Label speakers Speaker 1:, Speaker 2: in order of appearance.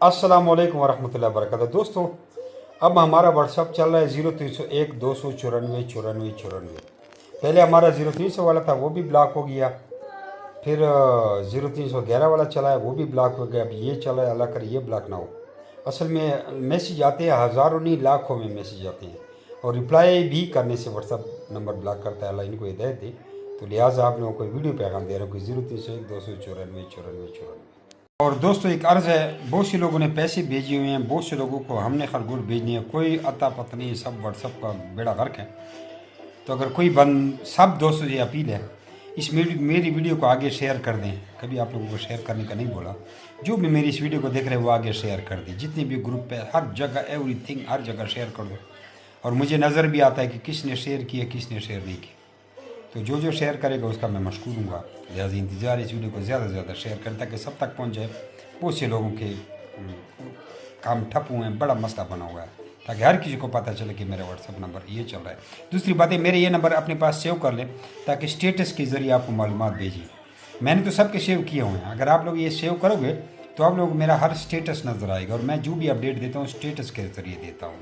Speaker 1: अस्सलाम वालेकुम वरहमतुल्लाहि वबरकातुहू। दोस्तों, अब हमारा व्हाट्सअप चल रहा है 0301 294 94 94। पहले हमारा 0300 वाला था, वो भी ब्लॉक हो गया। फिर 0311 वाला चला है, वो भी ब्लॉक हो गया। अब ये चला है, अल्लाह करे ये ब्लॉक ना हो। असल में मैसेज आते हैं, हज़ारों नहीं लाखों में मैसेज आते हैं, और रिप्लाई भी करने से व्हाट्सअप नंबर ब्लॉक करता है। अल्लाह इनको हिदायत दे। तो लिहाजा आप लोगों को वीडियो पैगाम दे रहा हूँ कि 0301 294 94 94। और दोस्तों, एक अर्ज़ है, बहुत से लोगों ने पैसे भेजे हुए हैं, बहुत से लोगों को हमने खरगोश भेजनी है, कोई अता पता नहीं, सब व्हाट्सअप का बेड़ा गर्क है। तो अगर कोई सब दोस्तों से अपील है, इस मेरी वीडियो को आगे शेयर कर दें। कभी आप लोगों को शेयर करने का नहीं बोला, जो भी मेरी इस वीडियो को देख रहे हैं वो आगे शेयर कर दें। जितने भी ग्रुप है, हर जगह, एवरीथिंग, हर जगह शेयर कर दो। और मुझे नज़र भी आता है कि किसने शेयर किया, किसने शेयर नहीं किया। तो जो शेयर करेगा उसका मैं मशकूर हूँगा। लिहाजा इंतज़ार इस वीडियो को ज़्यादा से ज़्यादा शेयर करें ताकि सब तक पहुँच जाए। बहुत से लोगों के काम ठप हुए हैं, बड़ा मसला बना हुआ है, ताकि हर किसी को पता चले कि मेरा व्हाट्सअप नंबर ये चल रहा है। दूसरी बात है, मेरे ये नंबर अपने पास सेव कर लें ताकि स्टेटस के ज़रिए आपको मालूमात भेजें। मैंने तो सबके सेव किए हुए हैं। अगर आप लोग ये सेव करोगे तो आप लोग मेरा हर स्टेटस नज़र आएगा, और मैं जो भी अपडेट देता हूँ स्टेटस के ज़रिए देता हूँ।